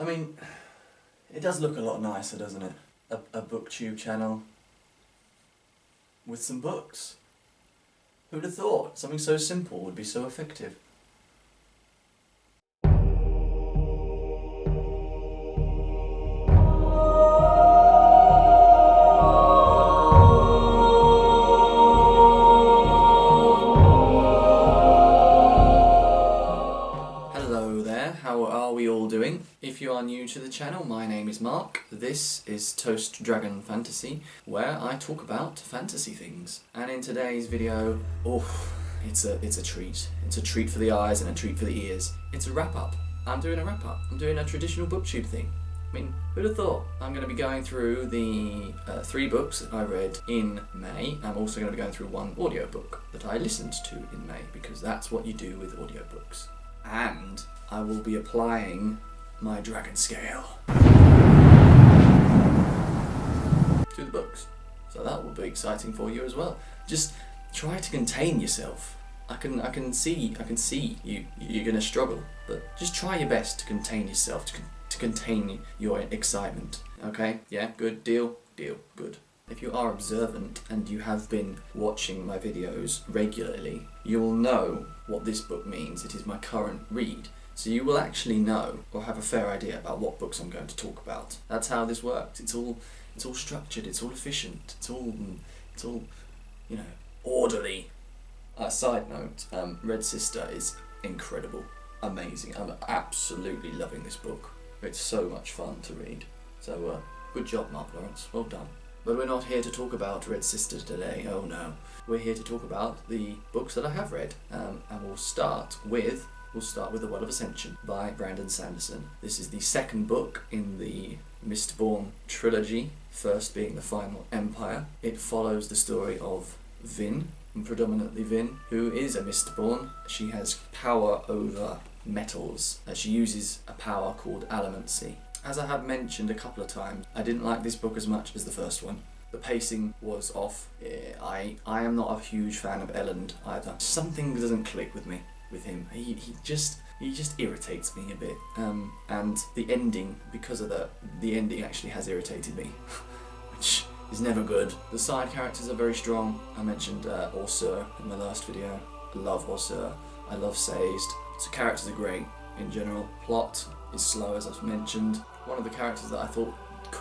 I mean, it does look a lot nicer, doesn't it? A booktube channel with some books. Who'd have thought something so simple would be so effective? Hello there, how are we all doing? If you are new to the channel, my name is Mark. This is Toast Dragon Fantasy, where I talk about fantasy things. And in today's video, it's a treat. It's a treat for the eyes and a treat for the ears. It's a wrap-up. I'm doing a wrap-up. I'm doing a traditional booktube thing. I mean, who'd have thought? I'm going to be going through the 3 books that I read in May. I'm also going to be going through one audiobook that I listened to in May, because that's what you do with audiobooks. And I will be applying my dragon scale to the books. So that will be exciting for you as well. Just try to contain yourself. I can see you're gonna struggle, but just try your best to contain yourself, to contain your excitement. Okay? Yeah, good, deal, good. If you are observant and you have been watching my videos regularly, you will know what this book means. It is my current read. So you will actually know, or have a fair idea about what books I'm going to talk about. That's how this works. It's all structured, it's all efficient, it's all you know, orderly. Side note, Red Sister is incredible, amazing. I'm absolutely loving this book. It's so much fun to read. So good job, Mark Lawrence, well done. But we're not here to talk about Red Sister today, oh no. We're here to talk about the books that I have read, and we'll start with The Well of Ascension by Brandon Sanderson. This is the second book in the Mistborn trilogy, first being The Final Empire. It follows the story of Vin, and predominantly Vin, who is a Mistborn. She has power over metals. She uses a power called Allomancy. As I have mentioned a couple of times, I didn't like this book as much as the first one. The pacing was off. I am not a huge fan of Elland either. Something doesn't click with me, with him. He just irritates me a bit. And the ending, because of the ending actually has irritated me, which is never good. The side characters are very strong. I mentioned Orsur in my last video. I love Orsur. I love Sazed. So characters are great in general. Plot is slow, as I've mentioned. One of the characters that I thought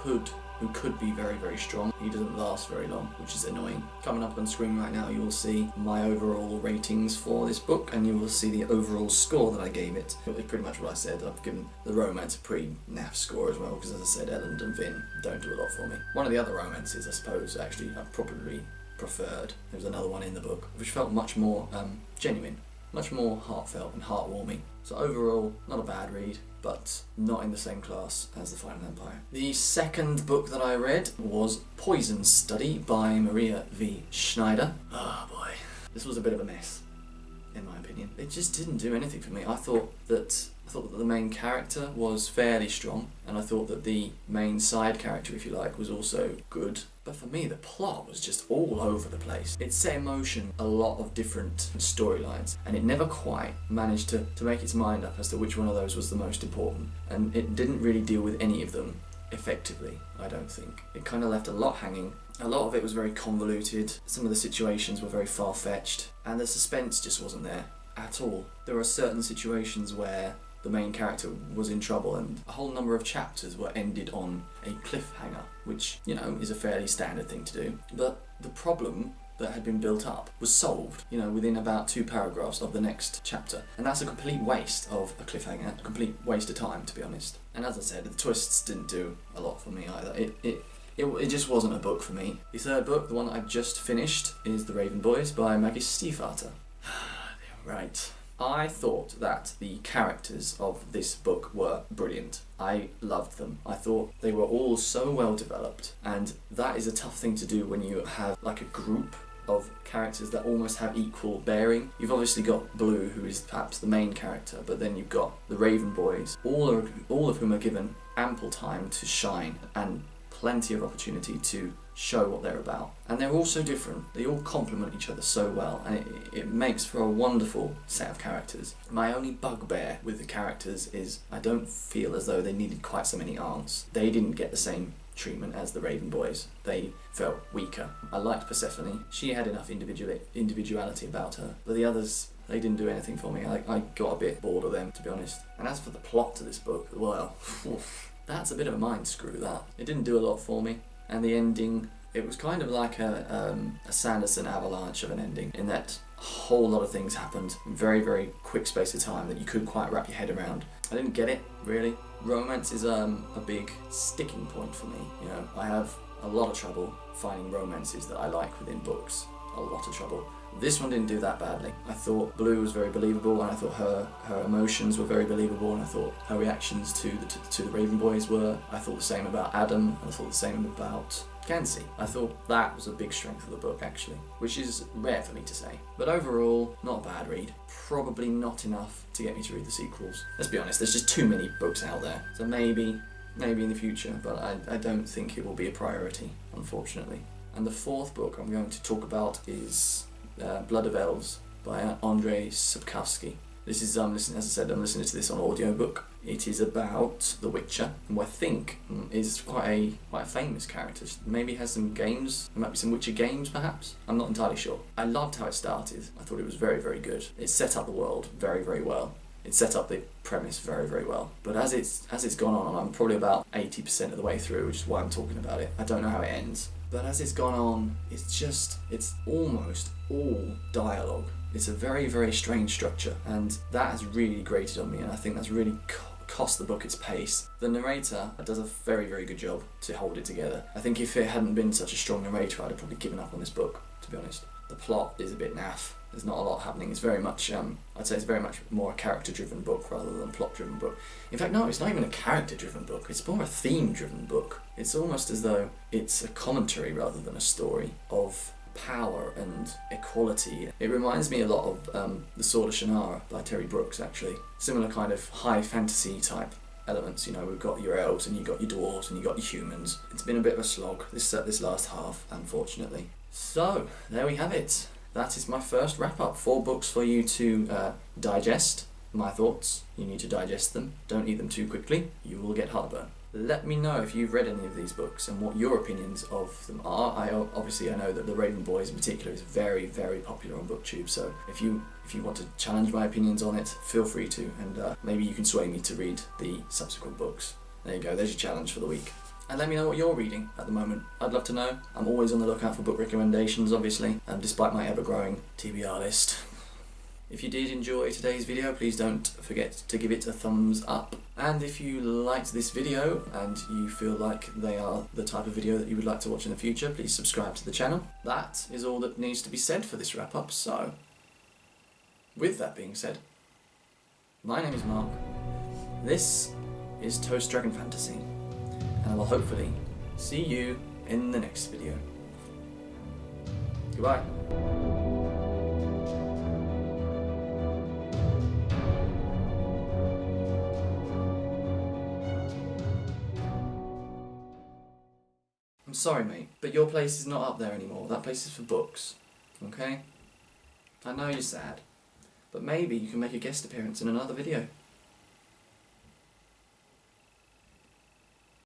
who could be very, very strong, he doesn't last very long, which is annoying. Coming up on screen right now, you will see my overall ratings for this book, and you will see the overall score that I gave it. It's pretty much what I said. I've given the romance a pretty naff score as well, because as I said, Elland and Vin don't do a lot for me. One of the other romances, I suppose, actually, I probably preferred. There was another one in the book, which felt much more genuine, much more heartfelt and heartwarming. So overall, not a bad read, but not in the same class as The Final Empire. The second book that I read was Poison Study by Maria V. Schneider. Oh boy, this was a bit of a mess, in my opinion. It just didn't do anything for me. I thought that the main character was fairly strong, and I thought that the main side character, if you like, was also good. But for me, the plot was just all over the place. It set in motion a lot of different storylines, and it never quite managed to make its mind up as to which one of those was the most important. And it didn't really deal with any of them effectively, I don't think. It kind of left a lot hanging. A lot of it was very convoluted. Some of the situations were very far-fetched, and the suspense just wasn't there at all. There are certain situations where the main character was in trouble, and a whole number of chapters were ended on a cliffhanger, which, you know, is a fairly standard thing to do. But the problem that had been built up was solved, you know, within about 2 paragraphs of the next chapter. And that's a complete waste of a cliffhanger, a complete waste of time, to be honest. And as I said, the twists didn't do a lot for me either. It just wasn't a book for me. The third book, the one that I've just finished, is The Raven Boys by Maggie Stiefvater. Right. I thought that the characters of this book were brilliant. I loved them. I thought they were all so well developed, and that is a tough thing to do when you have like a group of characters that almost have equal bearing. You've obviously got Blue, who is perhaps the main character, but then you've got the Raven Boys, all of whom are given ample time to shine and plenty of opportunity to show what they're about. And they're all so different, they all complement each other so well, and it makes for a wonderful set of characters. My only bugbear with the characters is I don't feel as though they needed quite so many aunts. They didn't get the same treatment as the Raven boys. They felt weaker. I liked Persephone. She had enough individuality about her, but the others, they didn't do anything for me. I got a bit bored of them, to be honest. And as for the plot to this book, well, that's a bit of a mind screw, that. It didn't do a lot for me. And the ending, it was kind of like a Sanderson avalanche of an ending, in that a whole lot of things happened in very, very quick space of time that you couldn't quite wrap your head around. I didn't get it, really. Romance is a big sticking point for me. You know, I have a lot of trouble finding romances that I like within books. A lot of trouble. This one didn't do that badly. I thought Blue was very believable, and I thought her emotions were very believable, and I thought her reactions to the Raven boys were. I thought the same about Adam, and I thought the same about Gansey. I thought that was a big strength of the book, actually, which is rare for me to say. But overall, not a bad read. Probably not enough to get me to read the sequels. Let's be honest, there's just too many books out there. So maybe in the future, but I don't think it will be a priority, unfortunately. And the fourth book I'm going to talk about is Blood of Elves by Andrzej Sapkowski. This is, as I said, I'm listening to this on audiobook. It is about The Witcher, who I think is quite a famous character. Maybe has some games, there might be some Witcher games perhaps? I'm not entirely sure. I loved how it started. I thought it was very, very good. It set up the world very, very well. It set up the premise very, very well. But as it's gone on, and I'm probably about 80% of the way through, which is why I'm talking about it. I don't know how it ends. But as it's gone on, it's almost all dialogue. It's a very, very strange structure, and that has really grated on me, and I think that's really cost the book its pace. The narrator does a very, very good job to hold it together. I think if it hadn't been such a strong narrator, I'd have probably given up on this book, to be honest. The plot is a bit naff. There's not a lot happening. It's very much, I'd say it's very much more a character-driven book rather than a plot-driven book. In fact, no, it's not even a character-driven book. It's more a theme-driven book. It's almost as though it's a commentary rather than a story of power and equality. It reminds me a lot of The Sword of Shannara by Terry Brooks, actually. Similar kind of high fantasy type elements. You know, we've got your elves and you've got your dwarves and you've got your humans. It's been a bit of a slog, this last half, unfortunately. So, there we have it. That is my first wrap-up. 4 books for you to digest. My thoughts. You need to digest them. Don't eat them too quickly. You will get heartburn. Let me know if you've read any of these books and what your opinions of them are. I know that the Raven Boys in particular is very, very popular on BookTube, so if you want to challenge my opinions on it, feel free to, and maybe you can sway me to read the subsequent books. There you go, there's your challenge for the week. And let me know what you're reading at the moment. I'd love to know. I'm always on the lookout for book recommendations, obviously, despite my ever-growing TBR list. If you did enjoy today's video, please don't forget to give it a thumbs up. And if you liked this video and you feel like they are the type of video that you would like to watch in the future, please subscribe to the channel. That is all that needs to be said for this wrap-up, so with that being said, my name is Mark, this is Toast Dragon Fantasy, and I will hopefully see you in the next video. Goodbye. I'm sorry, mate, but your place is not up there anymore. That place is for books, okay? I know you're sad, but maybe you can make a guest appearance in another video.